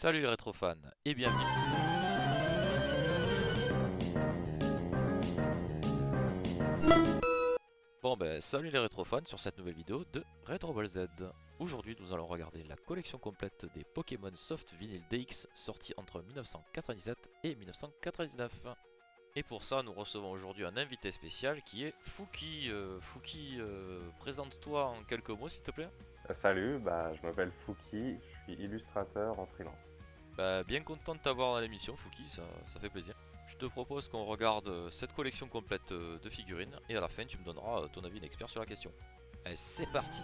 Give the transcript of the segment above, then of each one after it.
Salut les rétrofans et bienvenue. Bon ben salut les rétrofans sur cette nouvelle vidéo de Retro Ball Z. Aujourd'hui nous allons regarder la collection complète des Pokémon Soft Vinyl DX sortis entre 1997 et 1999. Et pour ça nous recevons aujourd'hui un invité spécial qui est Fouki. Fouki, présente-toi en quelques mots s'il te plaît. Salut, je m'appelle Fouki, je suis illustrateur en freelance. Bah, bien content de t'avoir dans l'émission Fouki, ça fait plaisir. Je te propose qu'on regarde cette collection complète de figurines et à la fin tu me donneras ton avis d'expert sur la question. Allez, c'est parti.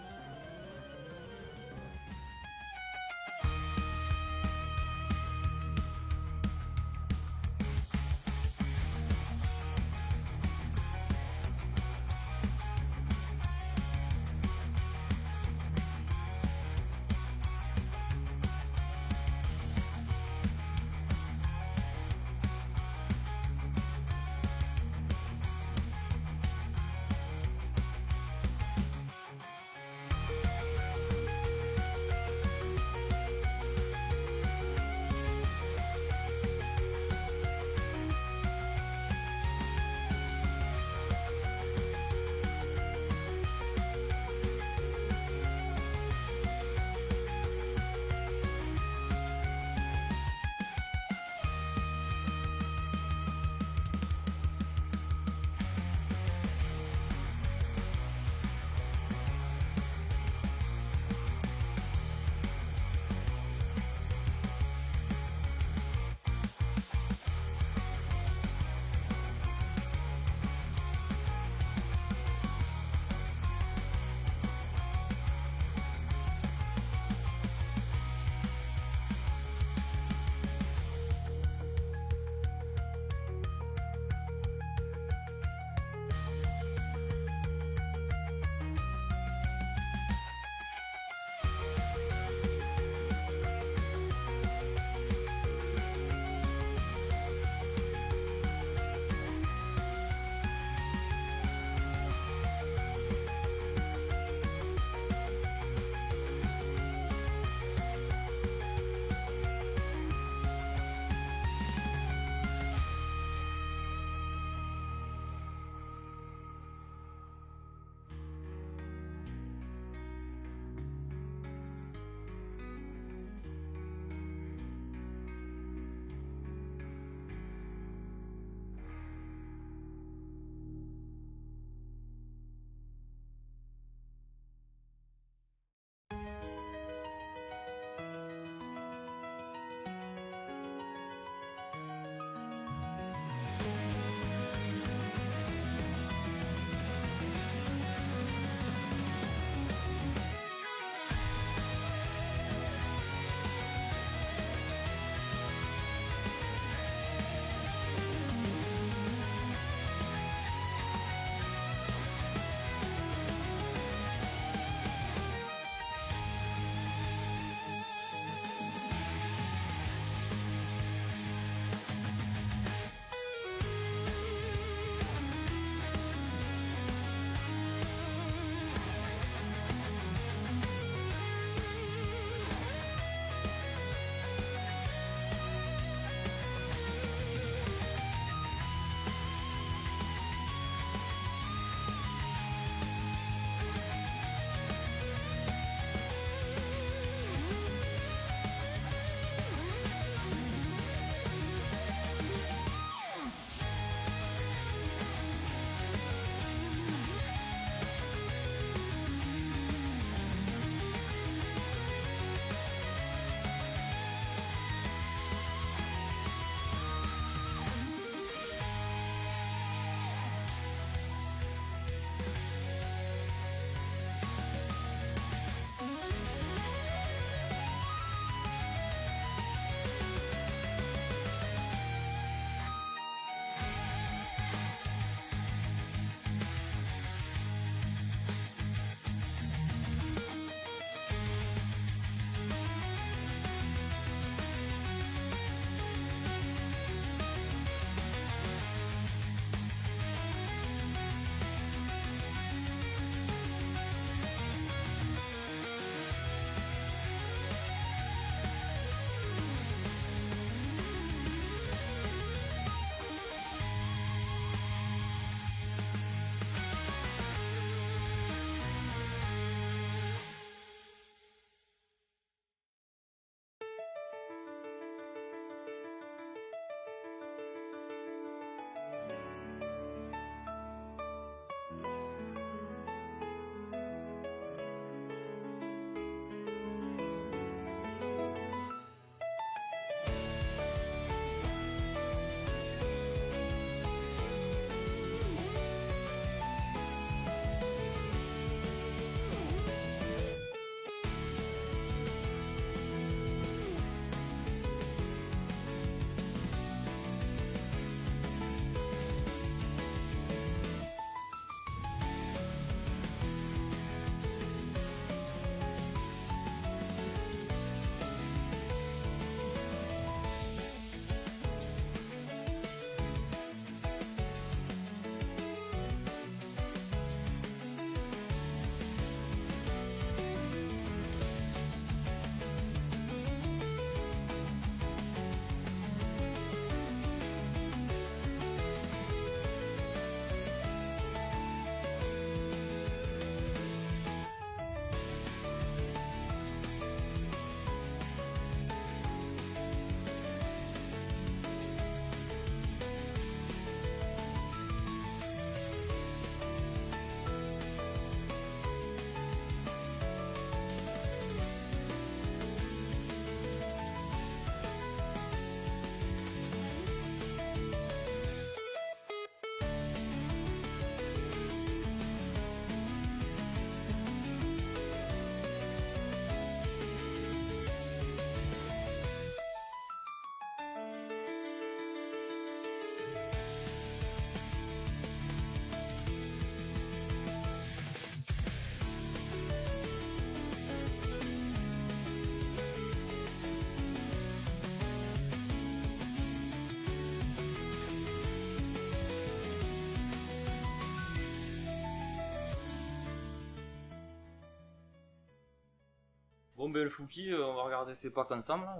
ben le Fouki, on va regarder ces packs ensemble. Là.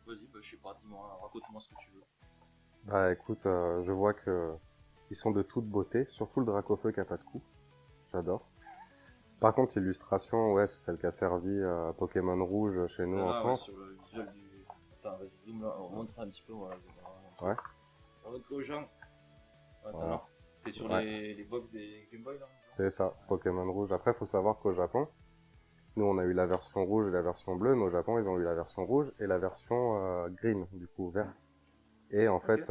Vas-y, je sais pas, dis-moi, raconte-moi ce que tu veux. Bah écoute, je vois que ils sont de toute beauté, surtout le Dracofeu qui a pas de cou. J'adore. Par contre, l'illustration, ouais, c'est celle qui a servi à Pokémon Rouge chez nous en Ouais, France. sur le visuel du... Attends, vas-y, zoom là, on montre un petit peu, voilà. Ouais. On montre aux gens. Attends, Voilà. non. C'est sur Ouais. les box des Game Boy là. C'est ça, Pokémon Rouge. Après, faut savoir qu'au Japon, nous on a eu la version rouge et la version bleue, mais au Japon ils ont eu la version rouge et la version green, du coup verte. Et en fait,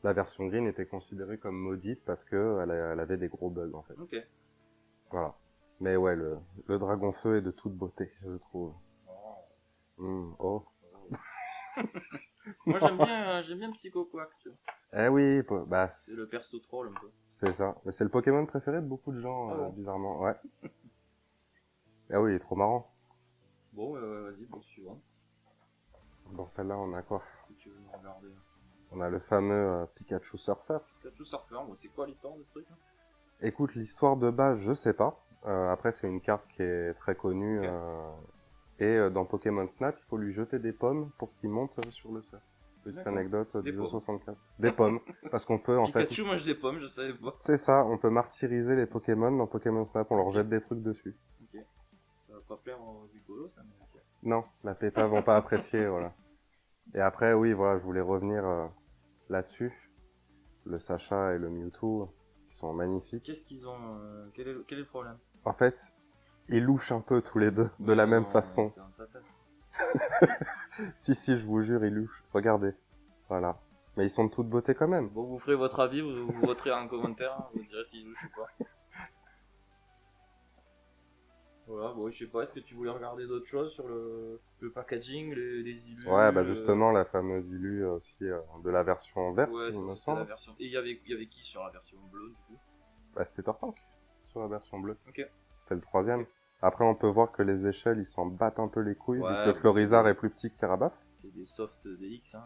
la version green était considérée comme maudite parce que elle avait des gros bugs en fait. Ok. Voilà. Mais ouais, le dragon feu est de toute beauté, je trouve. Oh. Moi j'aime bien Psycho Quack, tu vois. Eh oui, bah C'est le perso troll un peu. c'est ça. Mais c'est le Pokémon préféré de beaucoup de gens, Ah bon bizarrement. Ouais. Ah oui, il est trop marrant. Bon, vas-y, bon, suivant. Dans celle-là, on a quoi? Si tu veux nous regarder. On a le fameux Pikachu Surfer. Pikachu Surfer, bon, c'est quoi l'histoire de ce truc hein? Écoute, l'histoire de base, je sais pas. Après, c'est une carte qui est très connue. Ok. Et dans Pokémon Snap, il faut lui jeter des pommes pour qu'il monte sur le surf. Petite D'accord. anecdote Des du pommes. 64. Des pommes. Parce qu'on peut, en fait... Pikachu mange des pommes, je savais pas. C'est ça, on peut martyriser les Pokémon dans Pokémon Snap. On leur jette des trucs dessus. Ok. Ça va pas plaire aux écolos, ça, mais ok. Non, la PETA vont pas apprécier, voilà. Et après, oui, voilà, je voulais revenir là-dessus. Le Sacha et le Mewtwo, qui sont magnifiques. Qu'est-ce qu'ils ont quel est le problème? En fait, ils louchent un peu tous les deux, de la même Non, façon. c'est un tata. Si, je vous jure, ils louchent. Regardez. Voilà. Mais ils sont de toute beauté quand même. Bon, vous ferez votre avis, vous voterez en commentaire, hein, vous direz s'ils louchent ou pas. Voilà, bon, je sais pas, est-ce que tu voulais regarder d'autres choses sur le packaging, les illus Ouais, bah justement, la fameuse Illu aussi de la version verte, ouais, il me c'était la semble. version. Et il y avait qui sur la version bleue du coup? Bah, c'était Tortank sur la version bleue. Ok. C'était le troisième. Après, on peut voir que les échelles, ils s'en battent un peu les couilles, vu Ouais, que le bah, Florizarre c'est- est plus petit que Carabaf. C'est des softs DX, hein.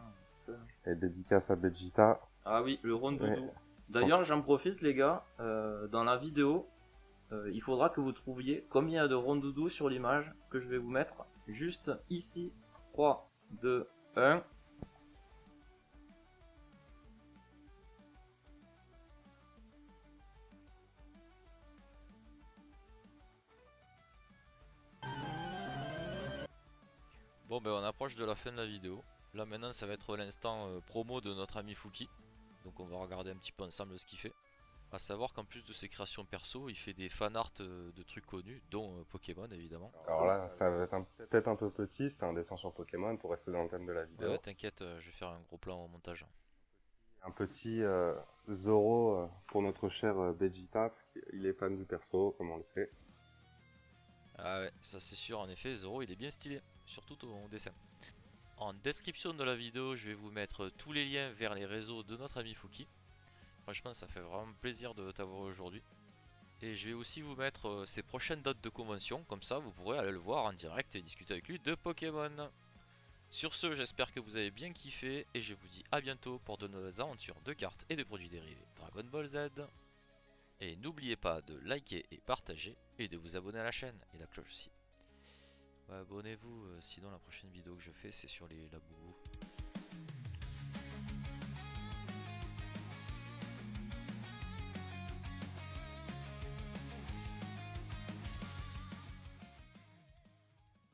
Et dédicace à Vegeta. Ah oui, le Rondoudou. Ouais. D'ailleurs, j'en profite, les gars, dans la vidéo, il faudra que vous trouviez combien il y a de Rondoudou sur l'image que je vais vous mettre juste ici. 3, 2, 1. Bon ben on approche de la fin de la vidéo. Là maintenant ça va être l'instant promo de notre ami Fouki. Donc on va regarder un petit peu ensemble ce qu'il fait. A savoir qu'en plus de ses créations perso, il fait des fan art de trucs connus, dont Pokémon évidemment. Alors là, ça va être peut-être un peu petit, c'était un dessin sur Pokémon pour rester dans le thème de la vidéo. Ouais t'inquiète, je vais faire un gros plan au montage. Un petit Zoro pour notre cher Vegeta, parce qu'il est fan du perso, comme on le sait. Ah ouais, ça c'est sûr, en effet, Zoro il est bien stylé, surtout au dessin. En description de la vidéo, je vais vous mettre tous les liens vers les réseaux de notre ami Fouki. Franchement, ça fait vraiment plaisir de t'avoir aujourd'hui. Et je vais aussi vous mettre ses prochaines dates de convention, comme ça vous pourrez aller le voir en direct et discuter avec lui de Pokémon. Sur ce, j'espère que vous avez bien kiffé et je vous dis à bientôt pour de nouvelles aventures de cartes et de produits dérivés Dragon Ball Z. Et n'oubliez pas de liker et partager et de vous abonner à la chaîne et la cloche aussi. Ouais, abonnez-vous, sinon la prochaine vidéo que je fais c'est sur les Laboubou.